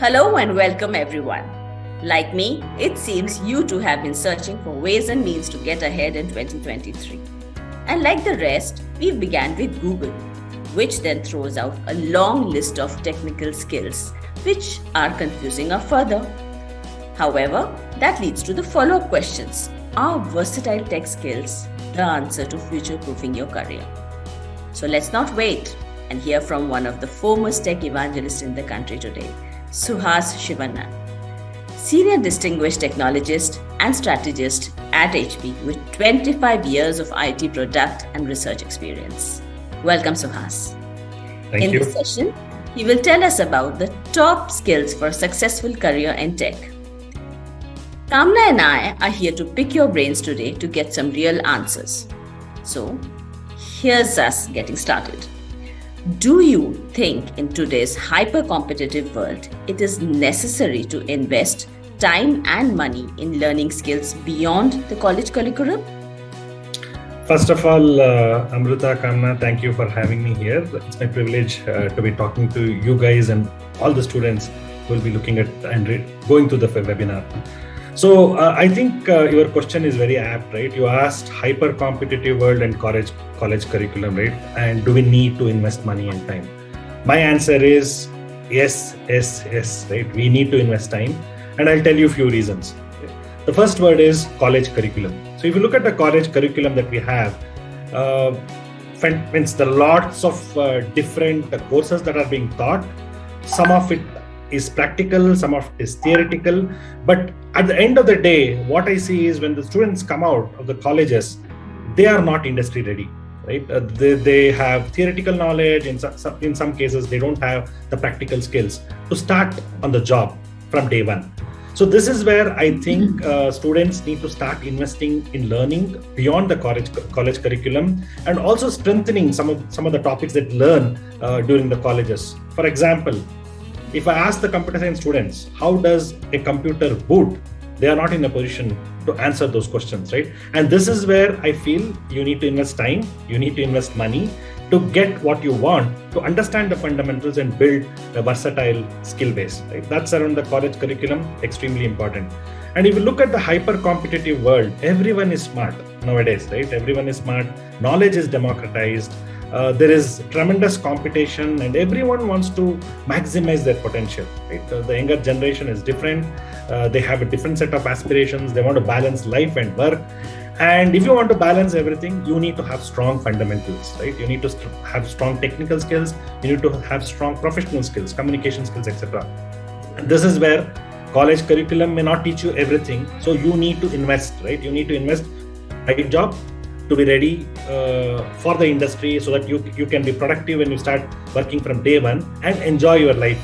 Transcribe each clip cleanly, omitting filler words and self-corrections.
Hello and welcome everyone. Like me, it seems you too have been searching for ways and means to get ahead in 2023. And like the rest, we began with Google, which then throws out a long list of technical skills, which are confusing us further. However, that leads to the follow-up questions. Are versatile tech skills the answer to future-proofing your career? So let's not wait and hear from one of the foremost tech evangelists in the country today, Suhas Shivanna, Senior Distinguished Technologist and Strategist at HP with 25 years of IT product and research experience. Welcome, Suhas. Thank you. In this session, he will tell us about the top skills for a successful career in tech. Kamna and I are here to pick your brains today to get some real answers. So, here's us getting started. Do you think in today's hyper-competitive world, it is necessary to invest time and money in learning skills beyond the college curriculum? First of all, Amrita, Kamna, thank you for having me here. It's my privilege to be talking to you guys and all the students who will be looking at and going to the webinar. So I think your question is very apt, right? You asked hyper-competitive world and college curriculum, right? And do we need to invest money and time? My answer is yes, right? We need to invest time, and I'll tell you a few reasons. The first word is college curriculum. So if you look at the college curriculum that we have, means there are lots of different courses that are being taught. Some of it is practical, some of it is theoretical, but at the end of the day, what I see is when the students come out of the colleges, they are not industry ready, right? They have theoretical knowledge. In some cases, they don't have the practical skills to start on the job from day one. So this is where I think students need to start investing in learning beyond the college curriculum, and also strengthening some of the topics that learn during the colleges. For example, if I ask the computer science students, how does a computer boot? They are not in a position to answer those questions, right? And this is where I feel you need to invest time, you need to invest money to get what you want, to understand the fundamentals and build a versatile skill base, right? That's around the college curriculum, extremely important. And if you look at the hyper-competitive world, everyone is smart nowadays, right? Everyone is smart. Knowledge is democratized. There is tremendous competition and everyone wants to maximize their potential, right? The younger generation is different. They have a different set of aspirations. They want to balance life and work. And if you want to balance everything, you need to have strong fundamentals, right? You need to have strong technical skills. You need to have strong professional skills, communication skills, etc. And this is where college curriculum may not teach you everything. So you need to invest, right? You need to invest right job to be ready for the industry so that you can be productive when you start working from day one and enjoy your life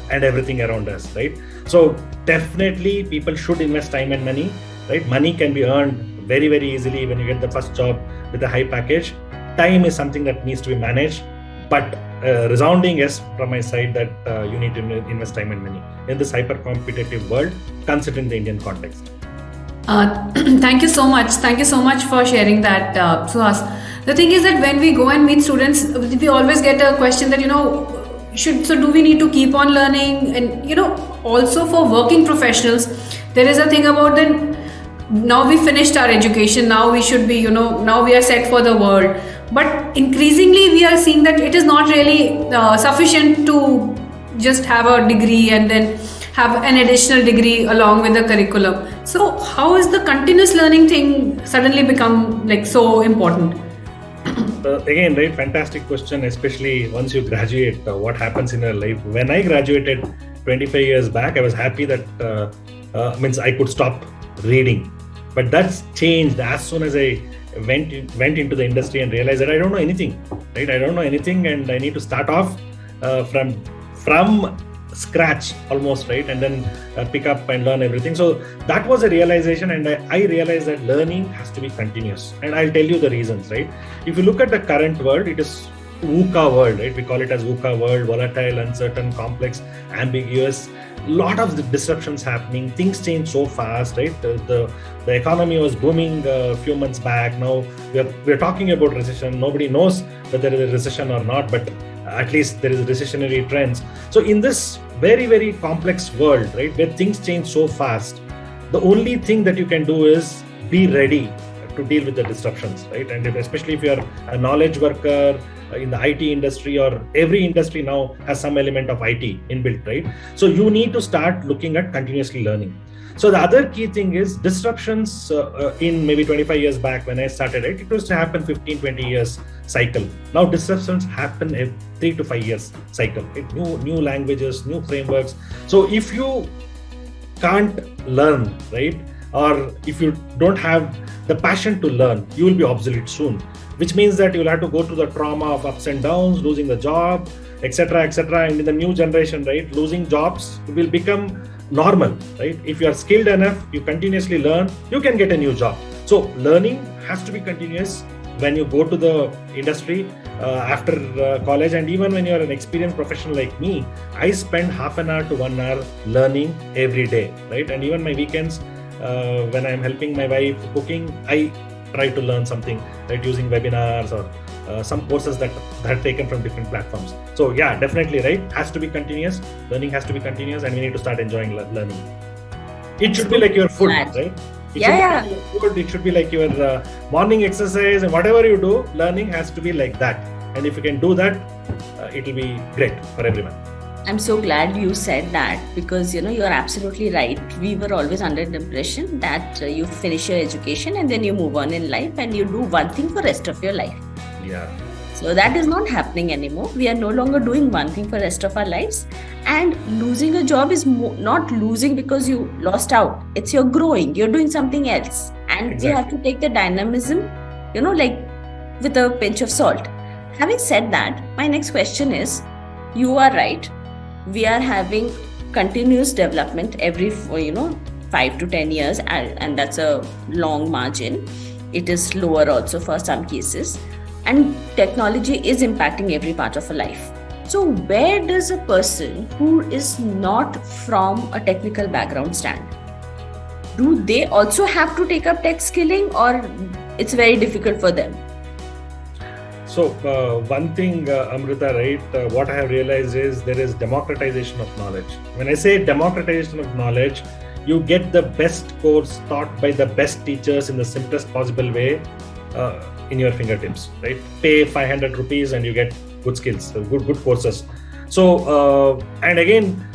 and everything around us, right? So definitely people should invest time and money, right? Money can be earned very, very easily when you get the first job with a high package. Time is something that needs to be managed, but resounding yes from my side that you need to invest time and money in this hyper-competitive world, considering the Indian context. Thank you so much. Thank you so much for sharing that, Suhas. The thing is that when we go and meet students, we always get a question that, do we need to keep on learning? And, also for working professionals, there is a thing about that now we finished our education, now we should be, now we are set for the world. But increasingly, we are seeing that it is not really sufficient to just have a degree and then have an additional degree along with the curriculum. So how is the continuous learning thing suddenly become so important? Again, right, fantastic question, especially once you graduate, what happens in your life. When I graduated 25 years back, I was happy that means I could stop reading. But that's changed as soon as I went into the industry and realized that I don't know anything, right? I don't know anything and I need to start off from scratch almost, right? And then pick up and learn everything. So that was a realization, and I realized that learning has to be continuous. And I'll tell you the reasons, right? If you look at the current world, it is VUCA world, right? We call it as VUCA world: volatile, uncertain, complex, ambiguous. Lot of the disruptions happening. Things change so fast, right? The economy was booming a few months back. Now we're talking about recession. Nobody knows whether there is a recession or not, but At least there is recessionary trends. So in this very, very complex world, right, where things change so fast, the only thing that you can do is be ready to deal with the disruptions, right? And especially if you're a knowledge worker in the IT industry, or every industry now has some element of IT inbuilt, right? So you need to start looking at continuously learning. So the other key thing is disruptions in maybe 25 years back when I started, right, it used to happen 15, 20 years cycle. Now disruptions happen every 3 to 5 years cycle. New languages, new frameworks. So if you can't learn, right, or if you don't have the passion to learn, you will be obsolete soon, which means that you'll have to go through the trauma of ups and downs, losing the job, etc., etc. And in the new generation, right, losing jobs will become normal, right? If you are skilled enough, you continuously learn, you can get a new job. So learning has to be continuous when you go to the industry after college, and even when you're an experienced professional like me, I spend half an hour to 1 hour learning every day, right? And even my weekends, when I'm helping my wife cooking, I try to learn something, right, using webinars or some courses that are taken from different platforms. So yeah, definitely, right, has to be continuous. Learning has to be continuous, and we need to start enjoying learning. It should be like your food, right? It should be like your morning exercise, and whatever you do, learning has to be like that. And if you can do that, it will be great for everyone. I'm so glad you said that, because you're absolutely right. We were always under the impression that you finish your education and then you move on in life and you do one thing for the rest of your life. Yeah. So that is not happening anymore. We are no longer doing one thing for the rest of our lives. And losing a job is not losing because you lost out. It's you're growing. You're doing something else. And exactly. We have to take the dynamism, like with a pinch of salt. Having said that, my next question is, you are right. We are having continuous development every 5 to 10 years, and that's a long margin. It is slower also for some cases, and technology is impacting every part of our life. So where does a person who is not from a technical background stand? Do they also have to take up tech skilling, or it's very difficult for them? So one thing, Amrita, right, what I have realized is there is democratization of knowledge. When I say democratization of knowledge, you get the best course taught by the best teachers in the simplest possible way in your fingertips, right? Pay 500 rupees and you get good skills, good courses. So, and again,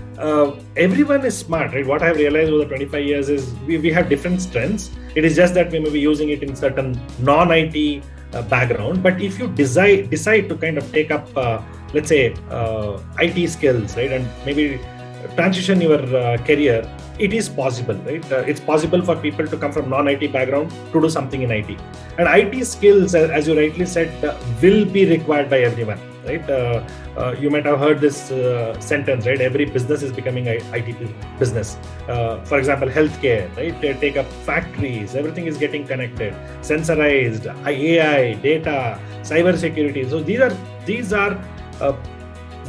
everyone is smart, right? What I have realized over the 25 years is we have different strengths. It is just that we may be using it in certain non-IT background, but if you decide to kind of take up let's say IT skills, right, and maybe transition your career, it is possible, right? It's possible for people to come from non-IT background to do something in IT, and IT skills, as you rightly said, will be required by everyone, right? You might have heard this sentence, right? Every business is becoming a IT business. For example, healthcare, right? They take up factories, everything is getting connected, sensorized, AI, data, cyber security. So these are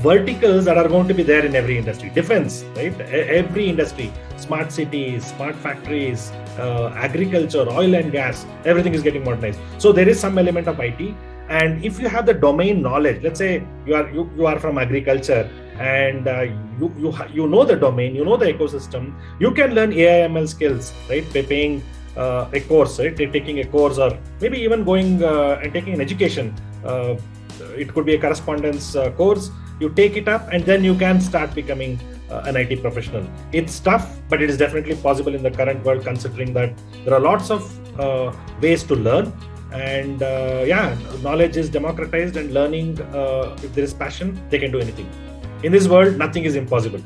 verticals that are going to be there in every industry. Defense, right? Every industry, smart cities, smart factories, agriculture, oil and gas, everything is getting modernized. So there is some element of IT. And if you have the domain knowledge, let's say you are from agriculture and you know the domain, you know the ecosystem, you can learn AI/ML skills, right? By paying a course, right? Taking a course, or maybe even going and taking an education. It could be a correspondence course. You take it up and then you can start becoming an IT professional. It's tough, but it is definitely possible in the current world, considering that there are lots of ways to learn. And knowledge is democratized, and learning, if there is passion, they can do anything. In this world, nothing is impossible.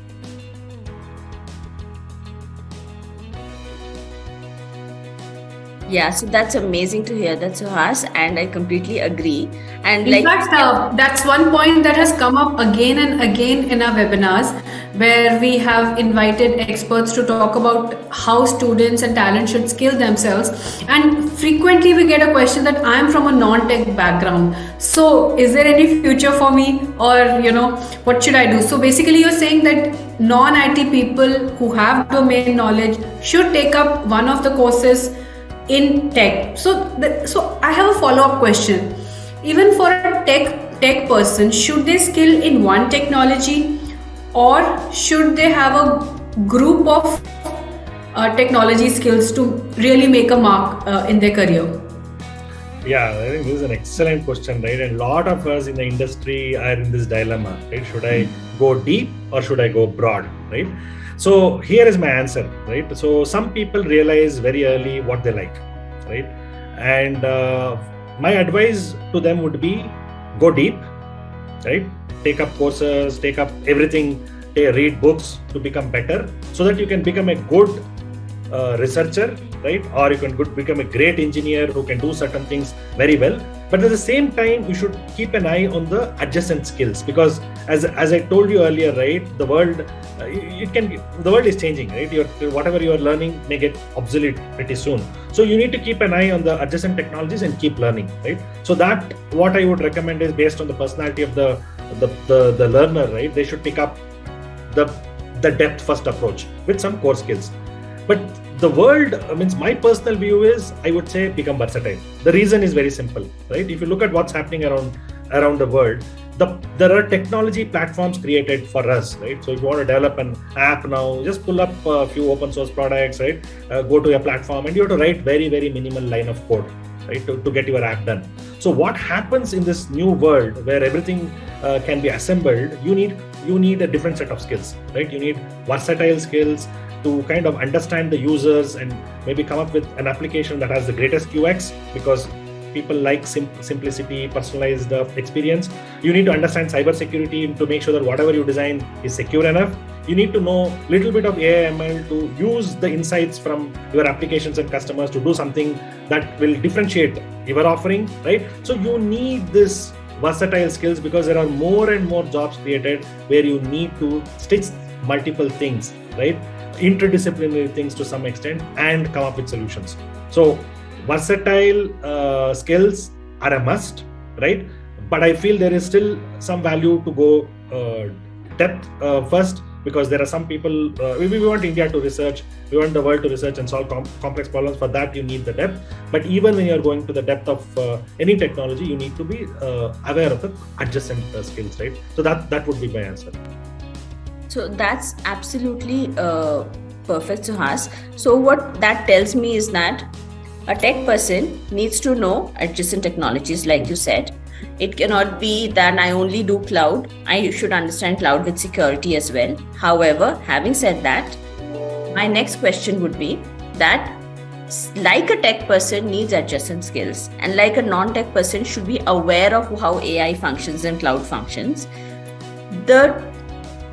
Yeah, so that's amazing to hear that, Suhas, and I completely agree. And in fact, that's one point that has come up again and again in our webinars, where we have invited experts to talk about how students and talent should skill themselves. And frequently we get a question that I am from a non-tech background. So is there any future for me, or, what should I do? So basically you're saying that non-IT people who have domain knowledge should take up one of the courses in tech. So I have a follow-up question. Even for a tech tech person, should they skill in one technology, or should they have a group of technology skills to really make a mark in their career? Yeah, I think this is an excellent question, right? And a lot of us in the industry are in this dilemma, right? Should I go deep or should I go broad, right? So here is my answer, right? So some people realize very early what they like, right? And my advice to them would be go deep, right? Take up courses, take up everything, read books to become better so that you can become a good researcher, right? Or you can become a great engineer who can do certain things very well. But at the same time, you should keep an eye on the adjacent skills, because as I told you earlier, right, the world the world is changing, right? Whatever you are learning may get obsolete pretty soon. So you need to keep an eye on the adjacent technologies and keep learning, right? So that what I would recommend is based on the personality of the learner, right? They should pick up the depth first approach with some core skills. But the world, means my personal view is, I would say, become versatile. The reason is very simple, right? If you look at what's happening around the world, there are technology platforms created for us, right? So if you want to develop an app now, just pull up a few open source products, right? Go to a platform and you have to write very, very minimal line of code, right? To get your app done. So what happens in this new world where everything can be assembled, you need a different set of skills, right? You need versatile skills to kind of understand the users and maybe come up with an application that has the greatest UX, because people like simplicity, personalized experience. You need to understand cybersecurity to make sure that whatever you design is secure enough. You need to know a little bit of AI ML to use the insights from your applications and customers to do something that will differentiate your offering, right? So you need this versatile skills, because there are more and more jobs created where you need to stitch multiple things, right? Interdisciplinary things to some extent, and come up with solutions. So versatile skills are a must, right? But I feel there is still some value to go depth first, because there are some people, we want India to research, we want the world to research and solve complex problems. For that, you need the depth. But even when you're going to the depth of any technology, you need to be aware of the adjacent skills, right? So that would be my answer. So that's absolutely perfect, Suhas. So what that tells me is that a tech person needs to know adjacent technologies, like you said. It cannot be that I only do cloud. I should understand cloud with security as well. However, having said that, my next question would be that like a tech person needs adjacent skills, and like a non-tech person should be aware of how AI functions and cloud functions. The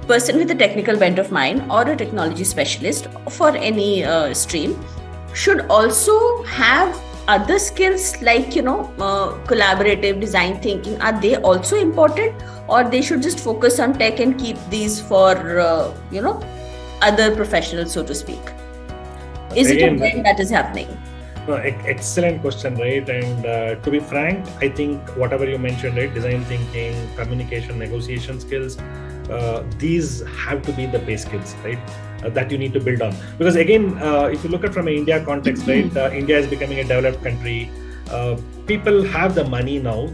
person with a technical bent of mind or a technology specialist for any stream should also have other skills like, collaborative design thinking. Are they also important, or they should just focus on tech and keep these for, other professionals, so to speak? Is it a trend that is happening? No, excellent question, right? And to be frank, I think whatever you mentioned, right, design thinking, communication, negotiation skills, these have to be the base skills, right, that you need to build on. Because again, if you look at from an India context, right, India is becoming a developed country. People have the money now.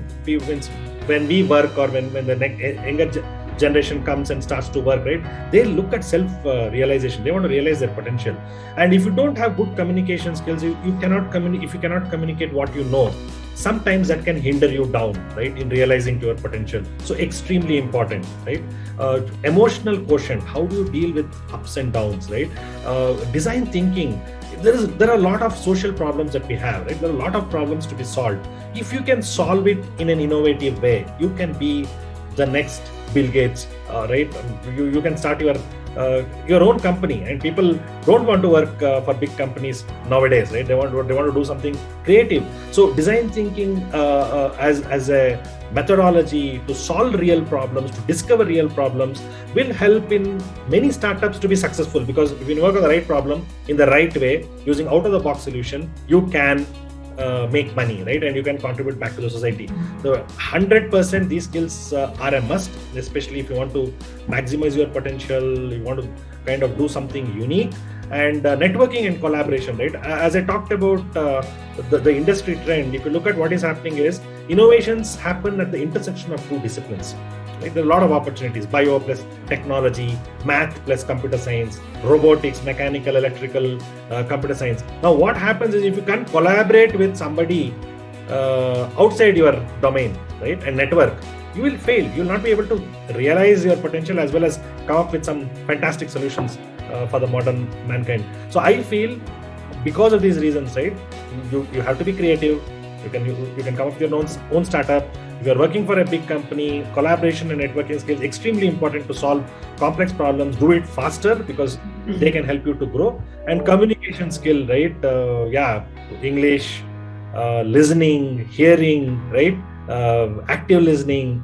When we work, or when the younger generation comes and starts to work, right, they look at self-realization. They want to realize their potential. And if you don't have good communication skills, you cannot if you cannot communicate what you know, sometimes that can hinder you down, right, in realizing your potential. So extremely important, right? Emotional quotient, how do you deal with ups and downs, right? Design thinking, there are a lot of social problems that we have, right? There are a lot of problems to be solved. If you can solve it in an innovative way, you can be the next Bill Gates, right? You can start your own company, and people don't want to work for big companies nowadays, right? They want to do something creative. So design thinking as a methodology to solve real problems, to discover real problems, will help in many startups to be successful. Because if you work on the right problem in the right way, using out of the box solution, you can make money, right? And you can contribute back to the society. So 100% these skills are a must, especially if you want to maximize your potential, you want to kind of do something unique. And networking and collaboration, right? As I talked about the industry trend, if you look at what is happening is innovations happen at the intersection of two disciplines. Right? There are a lot of opportunities: bio plus technology, math plus computer science, robotics, mechanical, electrical, computer science. Now, what happens is if you can't collaborate with somebody outside your domain, right, and network, you will fail. You will not be able to realize your potential as well as come up with some fantastic solutions for the modern mankind. So I feel because of these reasons, right, you have to be creative. You can come up with your own startup. If you're working for a big company, collaboration and networking skills extremely important to solve complex problems. Do it faster because they can help you to grow. And communication skill, right? English, listening, hearing, right? Active listening,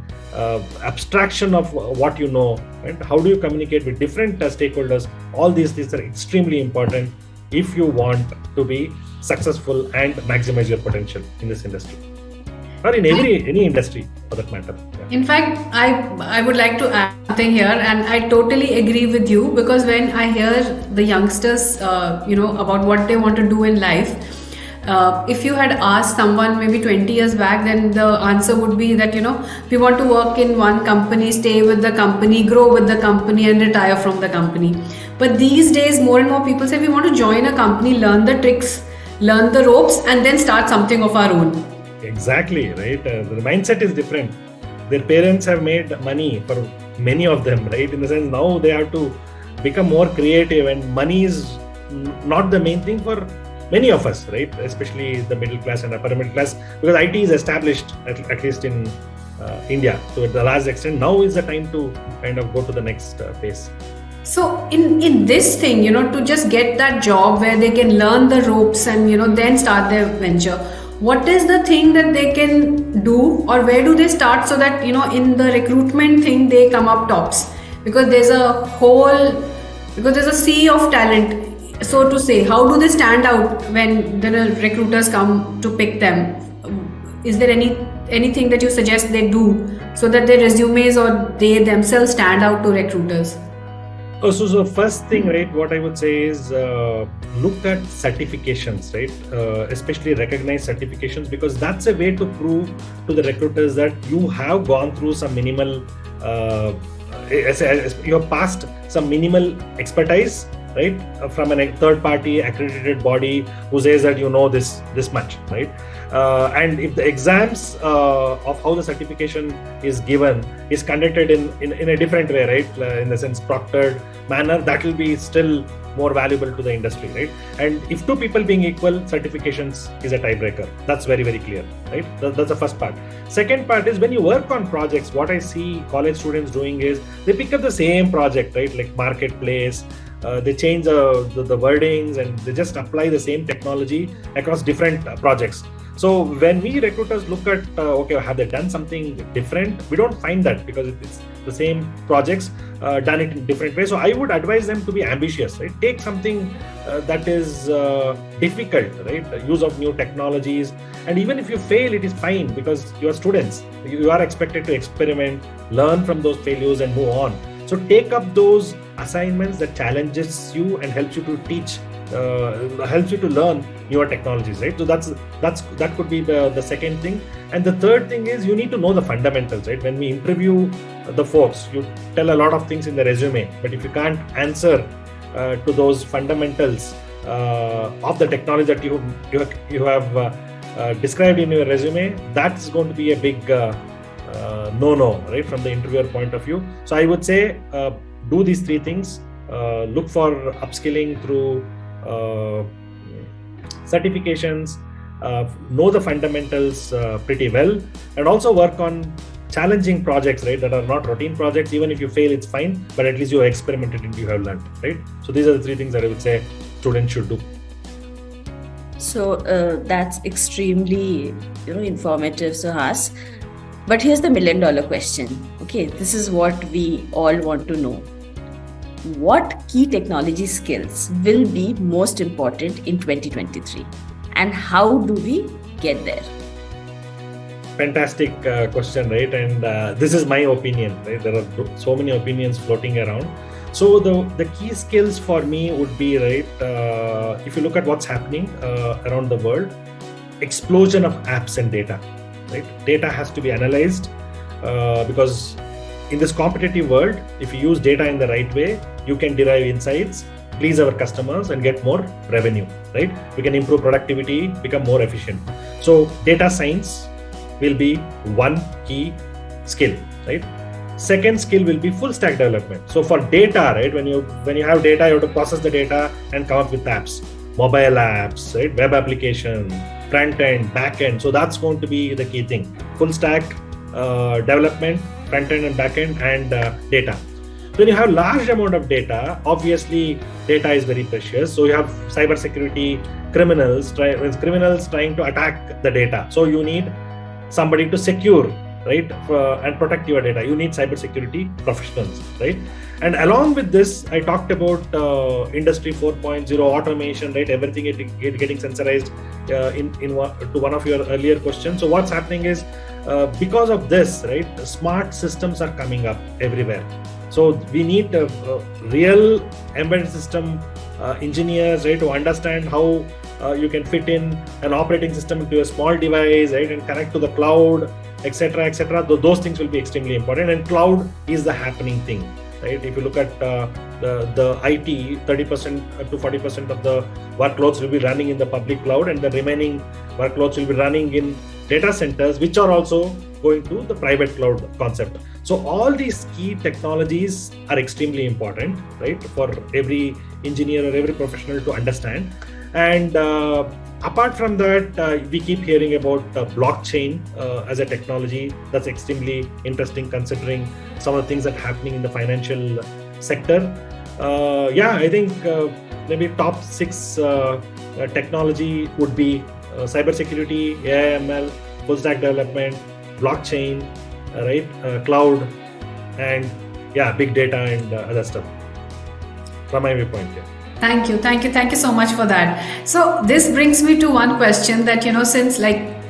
abstraction of what you know, right? How do you communicate with different stakeholders? All these are extremely important if you want to be successful and maximize your potential in this industry, or in any industry for that matter. In fact, I would like to add something here, and I totally agree with you, because when I hear the youngsters, about what they want to do in life, if you had asked someone maybe 20 years back, then the answer would be that, we want to work in one company, stay with the company, grow with the company, and retire from the company. But these days, more and more people say we want to join a company, learn the tricks, learn the ropes, and then start something of our own. Exactly, right? The mindset is different. Their parents have made money for many of them, right? In the sense now they have to become more creative, and money is not the main thing for many of us, right? Especially the middle class and upper middle class, because IT is established at least in India to the large extent. Now is the time to kind of go to the next phase. So in this thing, to just get that job where they can learn the ropes and, then start their venture, what is the thing that they can do, or where do they start so that, in the recruitment thing, they come up tops? Because there's a sea of talent, so to say. How do they stand out when the recruiters come to pick them? Is there anything that you suggest they do so that their resumes or they themselves stand out to recruiters? So first thing, right, what I would say is look at certifications, right? Especially recognized certifications, because that's a way to prove to the recruiters that you have gone through some minimal, you have passed some minimal expertise, right, from a third-party accredited body who says that you know this much, right? And if the exams of how the certification is given is conducted in a different way, right, in the sense proctored manner, that will be still more valuable to the industry, right? And if two people being equal, certifications is a tiebreaker. That's very, very clear, right? That's the first part. Second part is when you work on projects, what I see college students doing is they pick up the same project, right, like marketplace. They change the wordings and they just apply the same technology across different projects. So when we recruiters look at, have they done something different? We don't find that, because it's the same projects done it in different ways. So I would advise them to be ambitious, right? Take something that is difficult, right? Use of new technologies. And even if you fail, it is fine, because you are students. You are expected to experiment, learn from those failures and move on. So take up those assignments that challenges you and helps you to teach, helps you to learn newer technologies, right? So that could be the second thing. And the third thing is you need to know the fundamentals, right? When we interview the folks, you tell a lot of things in the resume, but if you can't answer to those fundamentals of the technology that you have described in your resume, that's going to be a big no, right, from the interviewer point of view. So I would say do these three things. Look for upskilling through certifications, know the fundamentals pretty well, and also work on challenging projects, right, that are not routine projects. Even if you fail, it's fine, but at least you have experimented and you have learned, right? So these are the three things that I would say students should do. So that's extremely informative, Suhas. But here's the $1 million question. Okay, this is what we all want to know. What key technology skills will be most important in 2023? And how do we get there? Fantastic question, right? And this is my opinion, right? There are so many opinions floating around. So the key skills for me would be, right, if you look at what's happening around the world, explosion of apps and data, right? Data has to be analyzed because in this competitive world, if you use data in the right way, you can derive insights, please our customers, and get more revenue, right? We can improve productivity, become more efficient. So data science will be one key skill, right? Second skill will be full stack development. So for data, right, when you have data, you have to process the data and come up with apps, mobile apps, right, web application, front end, back end. So that's going to be the key thing. Full stack development, front end and back end, and data. When you have large amount of data, obviously data is very precious. So you have cybersecurity criminals trying to attack the data. So you need somebody to secure, right, and protect your data. You need cybersecurity professionals, right? And along with this, I talked about Industry 4.0 automation, right? Everything getting sensorized to one of your earlier questions. So what's happening is because of this, right, smart systems are coming up everywhere. So we need real embedded system engineers, right, to understand how you can fit in an operating system into a small device, right, and connect to the cloud, etc., etc. Those things will be extremely important. And cloud is the happening thing, right? If you look at the IT, 30% to 40% of the workloads will be running in the public cloud, and the remaining workloads will be running in data centers, which are also going to the private cloud concept. So all these key technologies are extremely important, right, for every engineer or every professional to understand. And apart from that, we keep hearing about blockchain as a technology. That's extremely interesting considering some of the things that are happening in the financial sector. I think maybe top 6 technology would be cybersecurity, AI, ML, full stack development, blockchain, right, cloud, and big data and other stuff. From my viewpoint, Thank you so much for that. So this brings me to one question that, since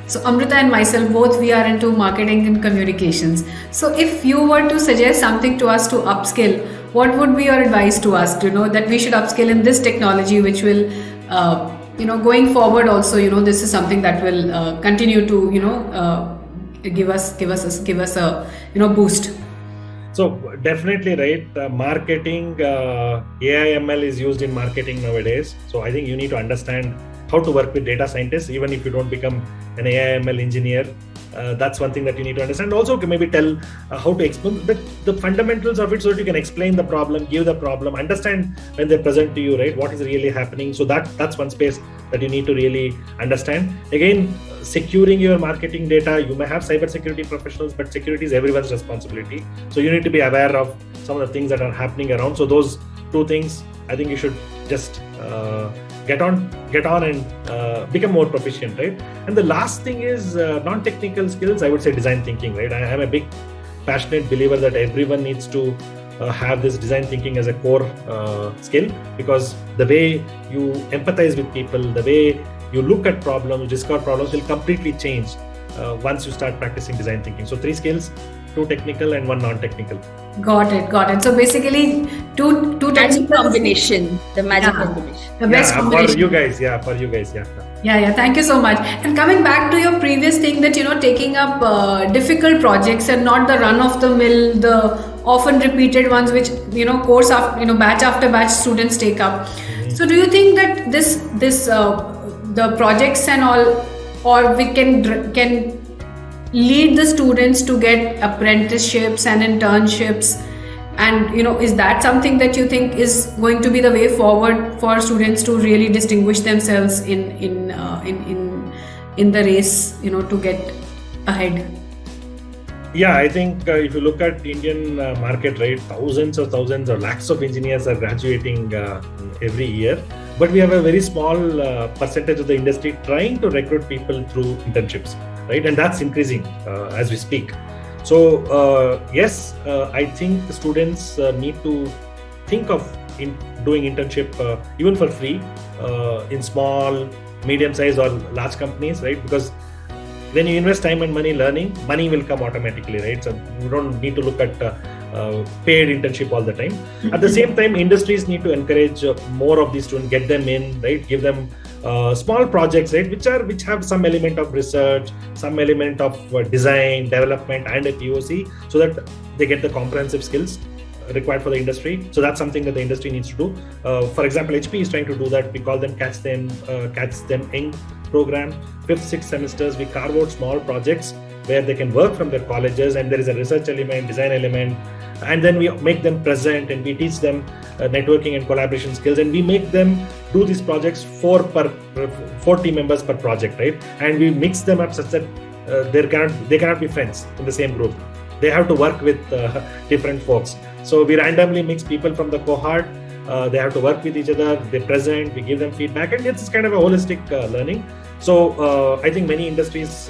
so Amrita and myself, both we are into marketing and communications. So if you were to suggest something to us to upskill, what would be your advice to us to know that we should upskill in this technology, which will, going forward also, this is something that will continue to, give us a, boost. So definitely, right, marketing, AI, ML is used in marketing nowadays. So I think you need to understand how to work with data scientists, even if you don't become an AI, ML engineer. That's one thing that you need to understand. Also, maybe tell how to explain the fundamentals of it, so that you can explain the problem, give the problem, understand when they present to you, right, what is really happening. So that's one space that you need to really understand. Again, securing your marketing data, you may have cybersecurity professionals, but security is everyone's responsibility. So you need to be aware of some of the things that are happening around. So those 2 things, I think you should just get on and become more proficient, right? And the last thing is non-technical skills. I would say design thinking, right? I am a big passionate believer that everyone needs to have this design thinking as a core skill, because the way you empathize with people, the way you look at problems, discover problems will completely change once you start practicing design thinking. So 3 skills, 2 technical and 1 non-technical. Got it. So basically, two magic combination, the magic combination. The best combination. For you guys. Yeah. Thank you so much. And coming back to your previous thing that, taking up difficult projects and not the run of the mill, the often repeated ones, which, course after, batch after batch students take up. Mm-hmm. So do you think that this the projects and all, or we can lead the students to get apprenticeships and internships, and is that something that you think is going to be the way forward for students to really distinguish themselves in the race, to get ahead? I think if you look at Indian market, right, thousands or lakhs of engineers are graduating every year, but we have a very small percentage of the industry trying to recruit people through internships, right? And that's increasing as we speak. So yes, I think the students need to think of doing internship even for free in small, medium-sized or large companies, right? Because when you invest time and money learning, money will come automatically, right? So you don't need to look at paid internship all the time. At the same time, industries need to encourage more of these students, get them in, right? Give them small projects, right, which have some element of research, some element of design, development, and a POC, so that they get the comprehensive skills required for the industry. So that's something that the industry needs to do. For example, HP is trying to do that. We call them Catch Them Young program. 5th, 6th semesters, we carve out small projects where they can work from their colleges, and there is a research element, design element, and then we make them present and we teach them networking and collaboration skills, and we make them do these projects 4 team members per project, right? And we mix them up such that they cannot be friends in the same group. They have to work with different folks. So we randomly mix people from the cohort. They have to work with each other. They present, we give them feedback, and it's kind of a holistic learning. So I think many industries,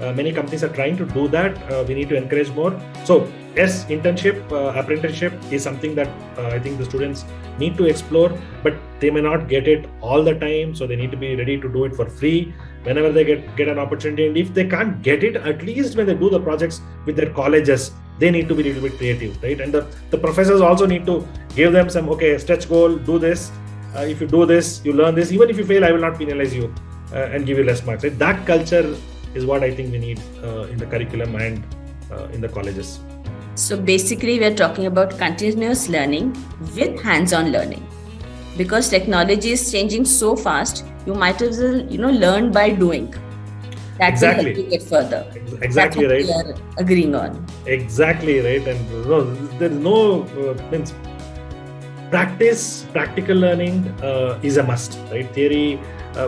many companies are trying to do that. We need to encourage more. So yes, internship, apprenticeship is something that I think the students need to explore, but they may not get it all the time. So they need to be ready to do it for free whenever they get an opportunity. And if they can't get it, at least when they do the projects with their colleges, they need to be a little bit creative, right? And the professors also need to give them some, okay, stretch goal, do this. If you do this, you learn this. Even if you fail, I will not penalize you and give you less marks, right? That culture is what I think we need in the curriculum and in the colleges. So basically, we're talking about continuous learning with hands-on learning. Because technology is changing so fast, you might as well, learn by doing. That Exactly. will help you get further. Exactly, That's right. what we are agreeing on. Exactly, right. And there's no means practical learning is a must, right? Theory,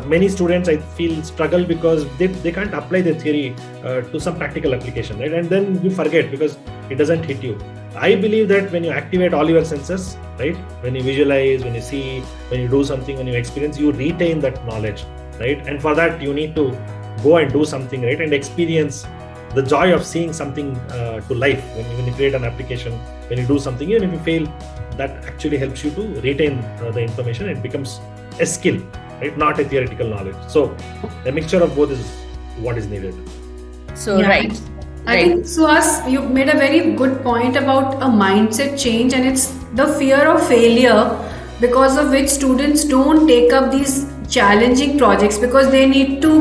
many students I feel struggle because they can't apply their theory to some practical application, right? And then you forget because it doesn't hit you. I believe that when you activate all your senses, right? When you visualize, when you see, when you do something, when you experience, you retain that knowledge, right? And for that, you need to go and do something, right? And experience the joy of seeing something to life. When you create an application, when you do something, even if you fail, that actually helps you to retain the information. It becomes a skill, right? Not a theoretical knowledge. So a mixture of both is what is needed. So, Yeah. right. I think, Suhas, you made a very good point about a mindset change, and it's the fear of failure because of which students don't take up these challenging projects because they need to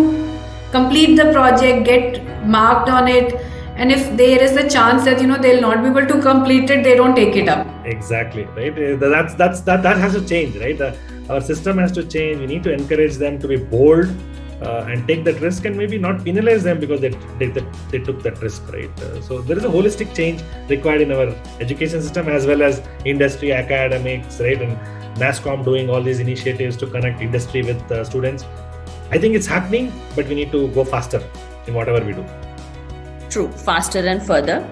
complete the project, get marked on it, and if there is a chance that they'll not be able to complete it, they don't take it up. Exactly, right. That has to change, right? Our system has to change. We need to encourage them to be bold and take that risk, and maybe not penalize them because they took that risk, right? So there is a holistic change required in our education system as well as industry, academics, right? And NASSCOM doing all these initiatives to connect industry with students. I think it's happening, but we need to go faster in whatever we do. True, faster and further.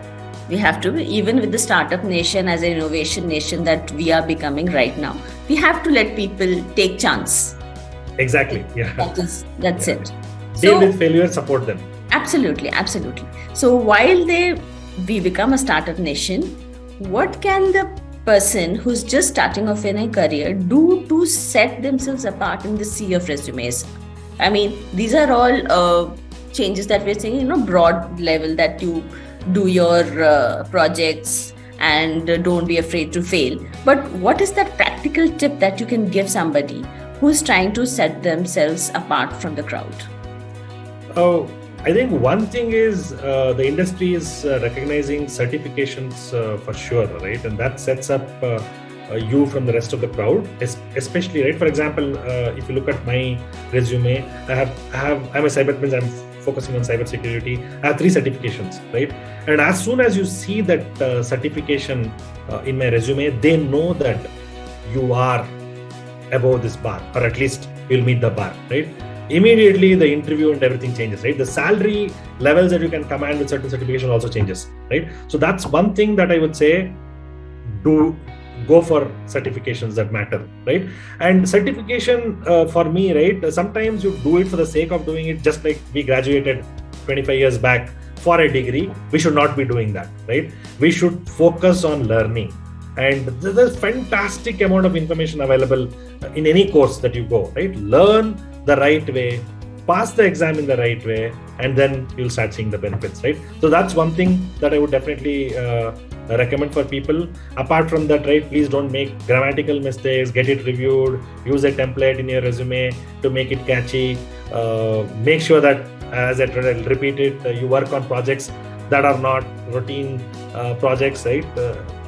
We have to, even with the startup nation as an innovation nation that we are becoming right now, we have to let people take chance. Exactly. Yeah. That's it. Deal with failure, support them. Absolutely. So while we become a startup nation, what can the person who's just starting off in a career do to set themselves apart in the sea of resumes? I mean, these are all changes that we're saying, broad level, that you do your projects and don't be afraid to fail. But what is that practical tip that you can give somebody who's trying to set themselves apart from the crowd? Oh, I think one thing is the industry is recognizing certifications for sure, right? And that sets up you from the rest of the crowd, especially, right? For example, if you look at my resume, I'm a cyber, I'm focusing on cybersecurity. I have 3 certifications, right? And as soon as you see that certification in my resume, they know that you are above this bar, or at least you'll meet the bar, right? Immediately the interview and everything changes, right? The salary levels that you can command with certain certification also changes, right? So that's one thing that I would say, go for certifications that matter, right? And certification for me, right? Sometimes you do it for the sake of doing it, just like we graduated 25 years back for a degree. We should not be doing that, right? We should focus on learning. And there's fantastic amount of information available in any course that you go, right? Learn the right way, pass the exam in the right way, and then you'll start seeing the benefits, right? So that's one thing that I would definitely recommend for people. Apart from that, right, please don't make grammatical mistakes, get it reviewed, use a template in your resume to make it catchy. Make sure that, as I repeat it, you work on projects that are not routine projects, right?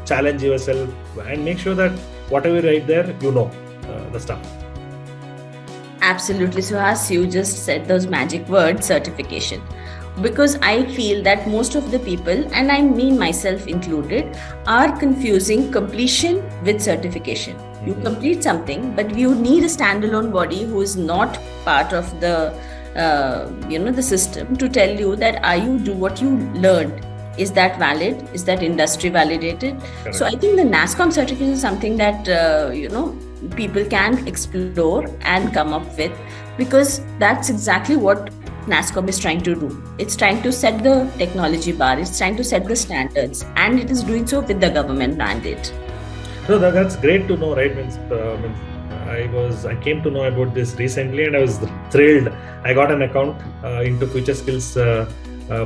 Challenge yourself and make sure that whatever you write there, the stuff. Absolutely, Suhas, you just said those magic words, certification. Because I feel that most of the people, and I mean myself included, are confusing completion with certification. You complete something, but you need a standalone body who is not part of the the system to tell you that do what you learned. Is that valid? Is that industry validated? Correct. So I think the NASSCOM certification is something that people can explore and come up with, because that's exactly what NASSCOM is trying to do. It's trying to set the technology bar, it's trying to set the standards, and it is doing so with the government mandate. So that's great to know, right? I came to know about this recently and I was thrilled. I got an account into FutureSkills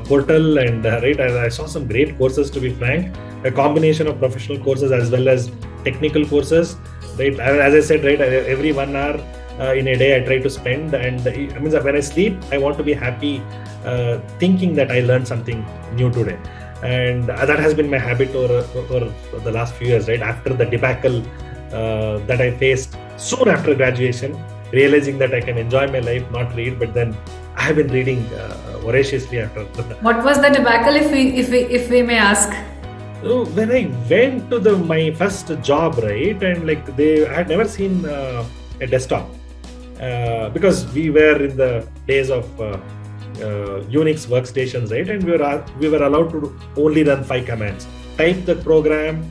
portal, and I saw some great courses, to be frank, a combination of professional courses as well as technical courses, right? As I said, right, every 1 hour in a day I try to spend, and when I sleep, I want to be happy thinking that I learned something new today. And that has been my habit over the last few years, right? After the debacle that I faced soon after graduation, realizing that I can enjoy my life, not read, but then I have been reading voraciously after. What was the debacle, if we may ask? So when I went to my first job, right, and I had never seen a desktop because we were in the days of Unix workstations, right, and we were allowed to only run 5 commands: type the program,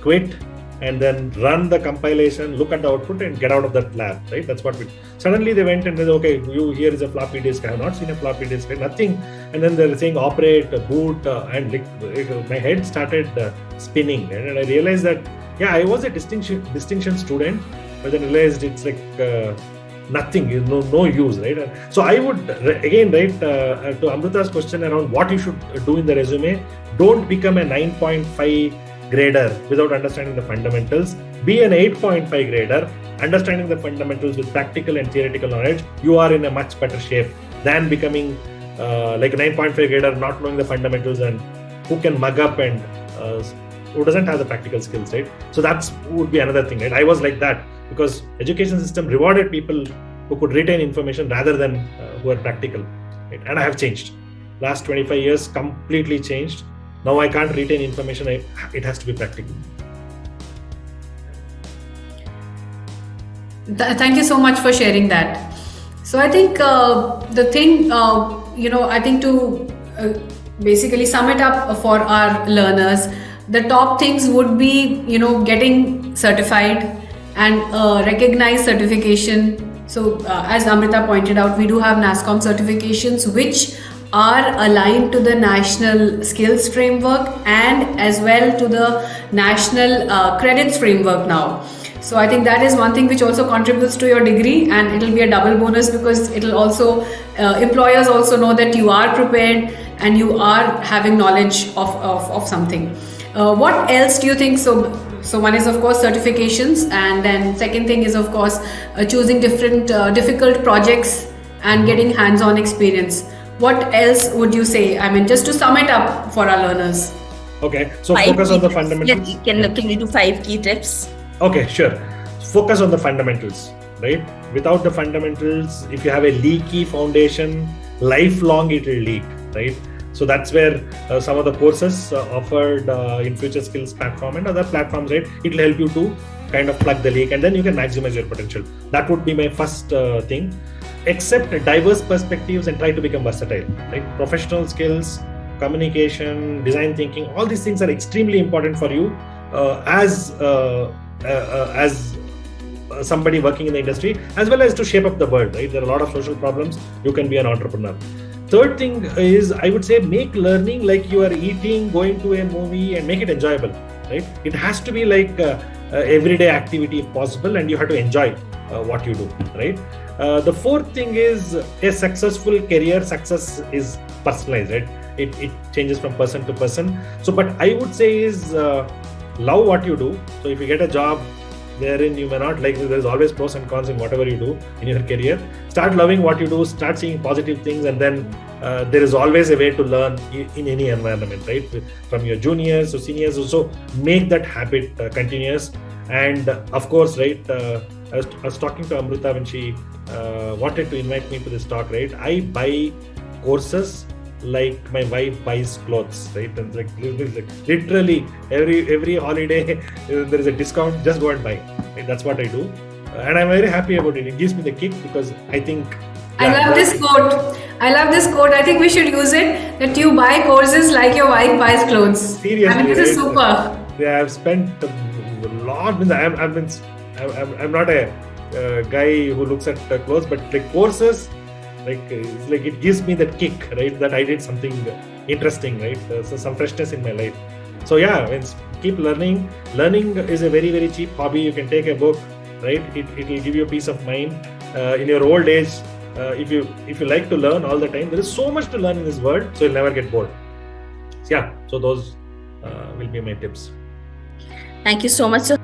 quit, and then run the compilation, look at the output, and get out of that lab, right? That's what we. Suddenly they went and said, okay, here is a floppy disk. I have not seen a floppy disk, right? Nothing. And then they're saying operate, boot, and my head started spinning, and I realized that I was a distinction student, but then realized it's nothing, no use, right? And so I would again, right, to Amrita's question around what you should do in the resume, don't become a 9.5 grader without understanding the fundamentals. Be an 8.5 grader, understanding the fundamentals with practical and theoretical knowledge. You are in a much better shape than becoming like a 9.5 grader, not knowing the fundamentals and who can mug up and who doesn't have the practical skills, right? So that would be another thing, right? I was like that because education system rewarded people who could retain information rather than who are practical, right? And I have changed. Last 25 years, completely changed. Now I can't retain information, it has to be practical. Thank you so much for sharing that. So I think the thing, I think to basically sum it up for our learners, the top things would be, getting certified and recognized certification. So as Amrita pointed out, we do have NASSCOM certifications, which are aligned to the National Skills Framework and as well to the National Credits Framework now. So I think that is one thing which also contributes to your degree, and it will be a double bonus because it will also, employers also know that you are prepared and you are having knowledge of something. What else do you think? So one is of course certifications, and then second thing is of course choosing different difficult projects and getting hands-on experience. What else would you say? I mean, just to sum it up for our learners. Okay, so focus on the fundamentals. Yeah, can we do 5 key tips? Okay, sure. Focus on the fundamentals, right? Without the fundamentals, if you have a leaky foundation, lifelong it will leak, right? So that's where some of the courses offered in FutureSkills platform and other platforms, right? It will help you to kind of plug the leak and then you can maximize your potential. That would be my first thing. Accept diverse perspectives and try to become versatile, right? Professional skills, communication, design thinking, all these things are extremely important for you as somebody working in the industry, as well as to shape up the world, right? There are a lot of social problems. You can be an entrepreneur. Third thing is, I would say, make learning like you are eating, going to a movie, and make it enjoyable, right? It has to be like everyday activity if possible, and you have to enjoy what you do, right? The fourth thing is a successful career success is personalized, right? It changes from person to person. So, but I would say is love what you do. So if you get a job wherein you may not like, there's always pros and cons in whatever you do in your career. Start loving what you do, start seeing positive things, and then there is always a way to learn in any environment, right? From your juniors to seniors, also make that habit continuous. And of course, right, I was talking to Amrita when she wanted to invite me to this talk, right? I buy courses like my wife buys clothes, right? And like literally every holiday there is a discount, just go and buy, right? That's what I do, and I'm very happy about it. It gives me the kick because I think I love this quote. I think we should use it, that you buy courses like your wife buys clothes. Seriously, I mean, this is right? super. Yeah, I've spent a lot. I'm not a guy who looks at clothes, but like courses, it's like it gives me that kick, right? That I did something interesting, right? So some freshness in my life. So yeah, keep learning. Learning is a very, very cheap hobby. You can take a book, right? It will give you a peace of mind in your old age. If you like to learn all the time, there is so much to learn in this world, so you'll never get bored. So yeah, so those will be my tips. Thank you so much. So